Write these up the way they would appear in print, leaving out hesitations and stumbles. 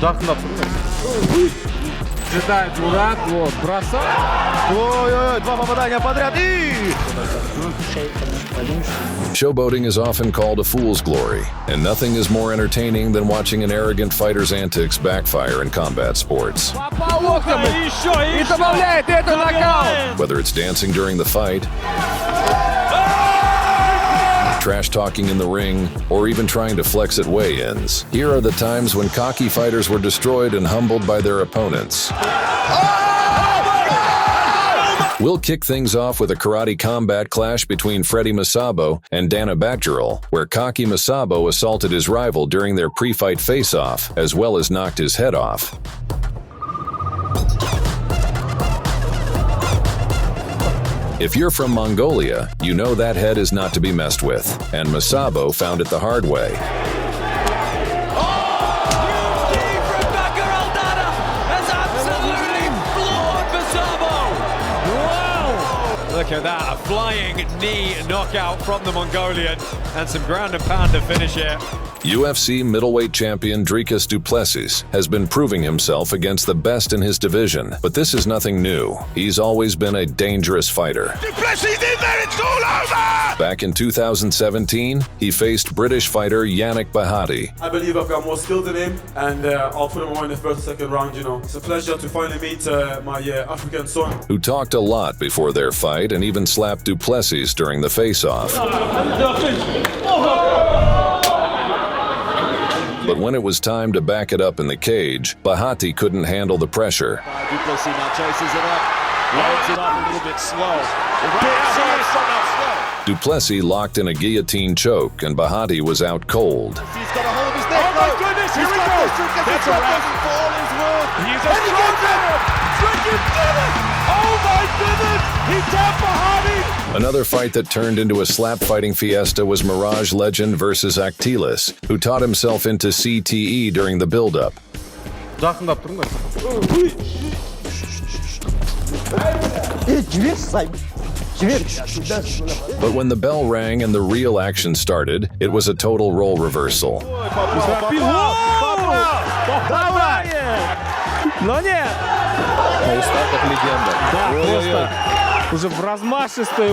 Жақындап тұрмын. Ждать дурак, вот, бросай. Ой-ой-ой, два попадания подряд и... Showboating is often called a fool's glory, and nothing is more entertaining than watching an arrogant fighter's antics backfire in combat sports. Whether it's dancing during the fight, trash talking in the ring, or even trying to flex at weigh-ins. Here are the times when cocky fighters were destroyed and humbled by their opponents. We'll kick things off with a karate combat clash between Freddie Masabo and Dana Bakjarul, where cocky Masabo assaulted his rival during their pre-fight face-off, as well as knocked his head off. If you're from Mongolia, you know that head is not to be messed with, and Masabo found it the hard way. Look at that, a flying knee knockout from the Mongolian, and some ground and pound to finish it. UFC middleweight champion Dricus du Plessis has been proving himself against the best in his division, but this is nothing new. He's always been a dangerous fighter. Du Plessis in there, it's all over! Back in 2017, he faced British fighter Yannick Bahati. I believe I've got more skill than him, and I'll put him away in the first and second round, you know. It's a pleasure to finally meet my African son. Who talked a lot before their fight and even slapped du Plessis during the face-off. But when it was time to back it up in the cage, Bahati couldn't handle the pressure. Du Plessis now chases it up, loads it up a little bit slow. Du Plessis locked in a guillotine choke, and Bahati was out cold. He's got a hold of his neck. Oh my goodness, here we go! That's a wrap. For all his worth. He's a stronger! Freaking did it! Oh my goodness! He tapped Bahati! Another fight that turned into a slap-fighting fiesta was Mirage legend versus Actilis, who taught himself into CTE during the build-up. Жақындап тұрмын. But when the bell rang and the real action started, it was a total role reversal. Но нет! Как легенда. Да, просто уже в размашистой.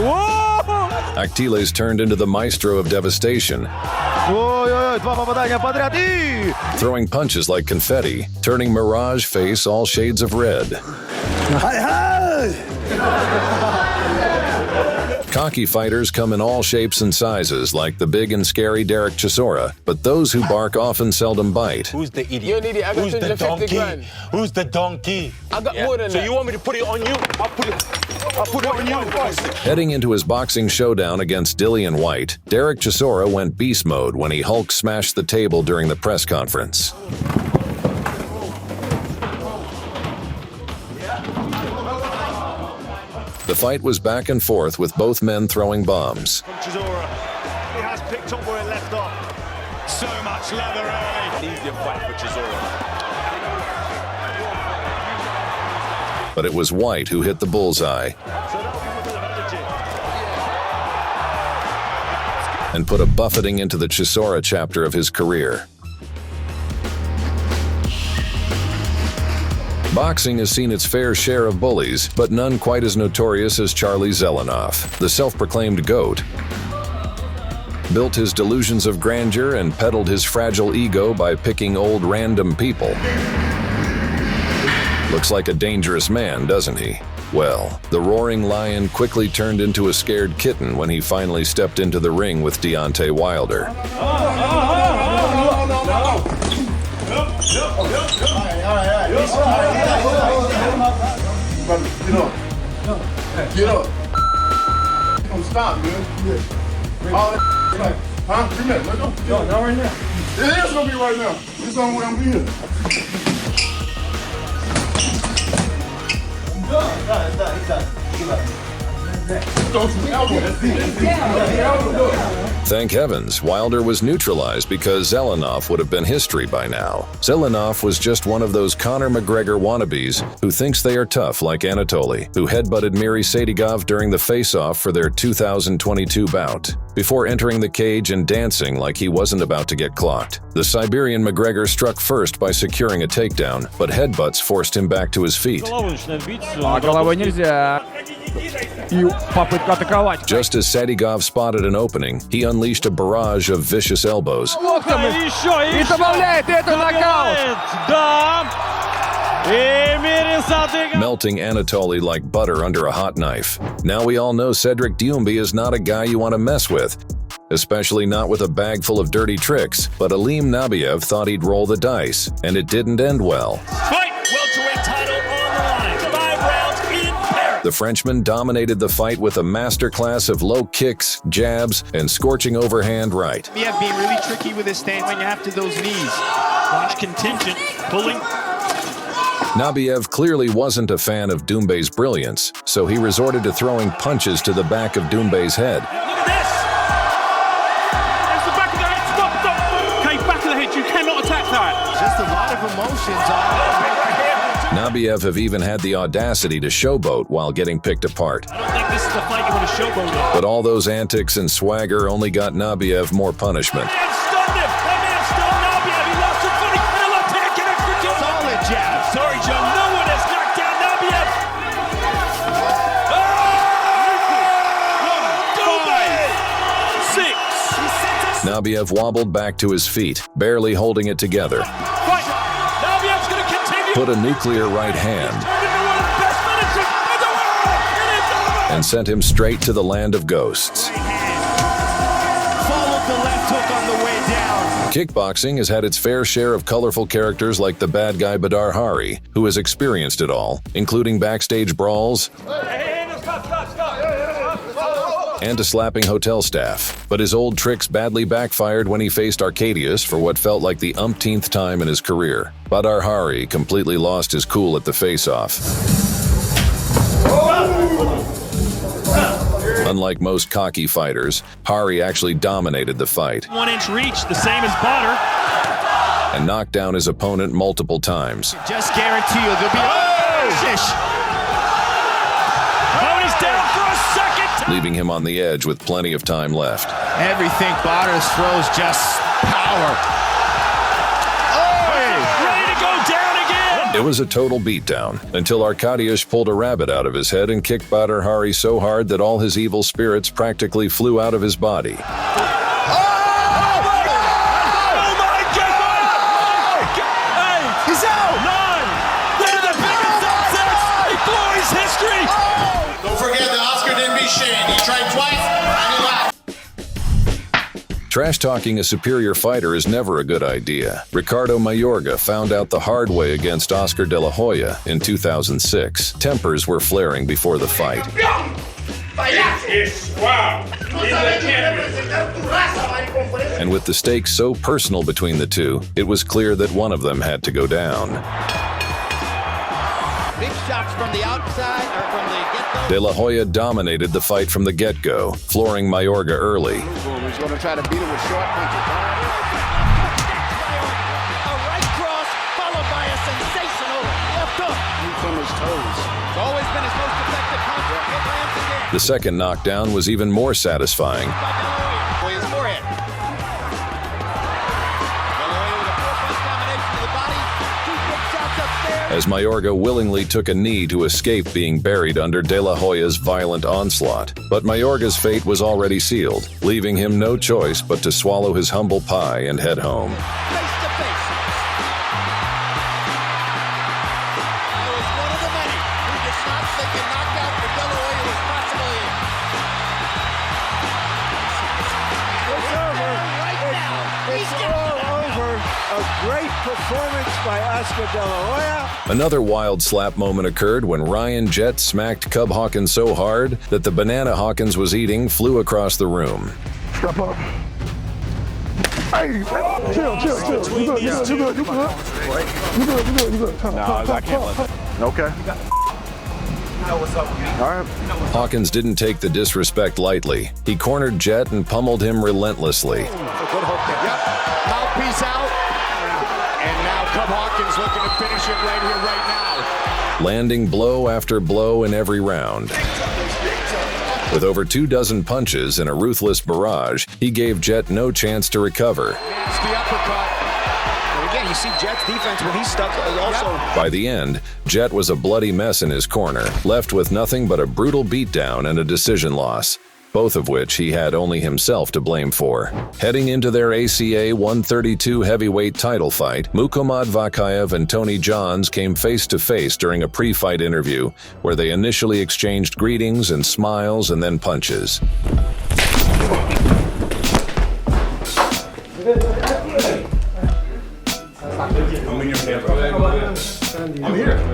Actiles turned into the maestro of devastation, Ой-ой-ой, два попадания подряд и... throwing punches like confetti, turning Mirage face all shades of red. Cocky fighters come in all shapes and sizes, like the big and scary Derek Chisora, but those who bark often seldom bite. Who's the idiot? You're an idiot. I got Who's the 250 donkey? grand. Who's the donkey? I got more than So that. you want me to put it on you? I'll put it on you. Heading into his boxing showdown against Dillian White, Derek Chisora went beast mode when he Hulk smashed the table during the press conference. The fight was back and forth with both men throwing bombs. Chisora, he has picked up where it left off. So much leather early. Easier fight for Chisora. But it was White who hit the bullseye and put a buffeting into the Chisora chapter of his career. Boxing has seen its fair share of bullies, but none quite as notorious as Charlie Zelenoff, the self-proclaimed GOAT. Built his delusions of grandeur and peddled his fragile ego by picking old random people. Looks like a dangerous man, doesn't he? Well, the roaring lion quickly turned into a scared kitten when he finally stepped into the ring with Deontay Wilder. Get up. Don't stop, man. All that like, huh? You met, let go. No, not right now. It is gonna be right now. This is only way I'm here. He's done. throw some elbows. Thank heavens, Wilder was neutralized because Zelenoff would have been history by now. Zelenoff was just one of those Conor McGregor wannabes who thinks they are tough like Anatoly, who headbutted Miri Sadigov during the face-off for their 2022 bout, before entering the cage and dancing like he wasn't about to get clocked. The Siberian McGregor struck first by securing a takedown, but headbutts forced him back to his feet. Головой нельзя. И попытка атаковать. Just as Sadigov spotted an opening, he unleashed a barrage of vicious elbows. И добавляет это нокаут. Melting Anatoly like butter under a hot knife. Now we all know Cedric Doumbé is not a guy you want to mess with, especially not with a bag full of dirty tricks, but Aleem Nabiev thought he'd roll the dice, and it didn't end well. Fight! Welterweight title on the line. 5 rounds in Paris. The Frenchman dominated the fight with a masterclass of low kicks, jabs, and scorching overhand right. Nabiev being really tricky with his stance when you have to those knees. Watch contingent pulling. Nabiev clearly wasn't a fan of Doumbé's brilliance, so he resorted to throwing punches to the back of Doumbé's head. Look at this! There's the back of the head. Stop, stop! Okay, back of the head. You cannot attack that. Just a lot of emotions. Nabiev have even had the audacity to showboat while getting picked apart. I don't think this is the fight you want to showboat in. But all those antics and swagger only got Nabiev more punishment. That man stunned him. That man stunned Nabiev. He lost the foot. He could have left hand. Get extra kill. Solid jab. Sorry, Joe. No one has knocked down Nabiev. Oh! 6. Nabiev wobbled back to his feet, barely holding it together. Fight. Nabiev's going to continue. Put a nuclear right hand Turned into one of the best finishers in the world. It is over. and sent him straight to the land of ghosts. Followed the left hook on the way down. Kickboxing has had its fair share of colorful characters like the bad guy Badr Hari, who has experienced it all, including backstage brawls and a slapping hotel staff. But his old tricks badly backfired when he faced Arcadius for what felt like the umpteenth time in his career. Badr Hari completely lost his cool at the face-off. Unlike most cocky fighters, Hari actually dominated the fight 1-inch reach, the same as Badr. and knocked down his opponent multiple times. Just guarantee you there'll be fish. Oh, he's down for a second time. Leaving him on the edge with plenty of time left. Everything Badr throws just power. Ready to go down again. It was a total beatdown until Arcadius pulled a rabbit out of his head and kicked Badr Hari so hard that all his evil spirits practically flew out of his body. Oh my God! Hey, He's out. 9. One of the biggest upsets in Glory's history. Don't forget that Oscar didn't beat Shane. He tried twice and he lost. Trash-talking a superior fighter is never a good idea. Ricardo Mayorga found out the hard way against Oscar De La Hoya in 2006. Tempers were flaring before the fight. And with the stakes so personal between the two, it was clear that one of them had to go down. Big shots from the outside or from the get-go. De La Hoya dominated the fight from the get-go, flooring Mayorga early. He's going to try to beat him with short punches. A right cross followed by a sensational left hook. From his toes. It's always been his most effective punch. It lands again. The second knockdown was even more satisfying. By De La Hoya. His forehead. De La Hoya with a 4-punch combination to the body. 2 quick shots upstairs. As Mayorga willingly took a knee to escape being buried under De La Hoya's violent onslaught. But Mayorga's fate was already sealed, leaving him no choice but to swallow his humble pie and head home. Face to face. I was one of the many who did not think a knockout for De La Hoya was possible here. It's over right now. He's all over. A great performance by Oscar De La Hoya. Another wild slap moment occurred when Ryan Jett smacked Cub Hawkins so hard that the banana Hawkins was eating flew across the room. Step up. Hey, chill. You good. You good. Okay. Hawkins didn't take the disrespect lightly. He cornered Jet and pummeled him relentlessly. Good hook there. Yep. Mouthpiece out. And now Cub Hawkins looking to finish it right here, right now. Landing blow after blow in every round. With over 24 punches and a ruthless barrage, he gave Jet no chance to recover. Nasty uppercut. And again, you see Jet's defense when he's stuck also. By the end, Jet was a bloody mess in his corner, left with nothing but a brutal beatdown and a decision loss, both of which he had only himself to blame for. Heading into their ACA 132 heavyweight title fight, Muhammad Vakhaev and Tony Johns came face-to-face during a pre-fight interview, where they initially exchanged greetings and smiles and then punches.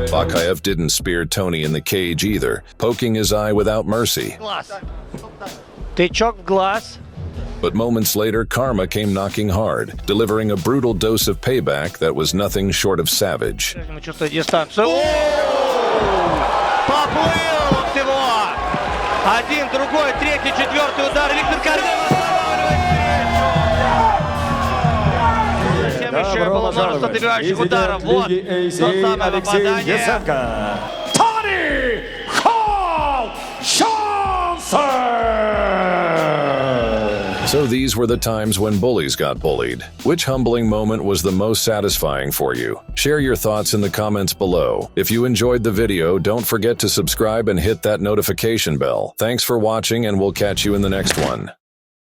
Vakhaev didn't spear Tony in the cage either, poking his eye without mercy. Тычок в глаз. But moments later, karma came knocking hard, delivering a brutal dose of payback that was nothing short of savage. Чувствует дистанцию. Поплыл всего. Один, другой, третий, четвертый удар. Виктор Затем еще было множество добивающих ударов. Вот то самое попадание. So these were the times when bullies got bullied. Which humbling moment was the most satisfying for you? Share your thoughts in the comments below. If you enjoyed the video, don't forget to subscribe and hit that notification bell. Thanks for watching, and we'll catch you in the next one.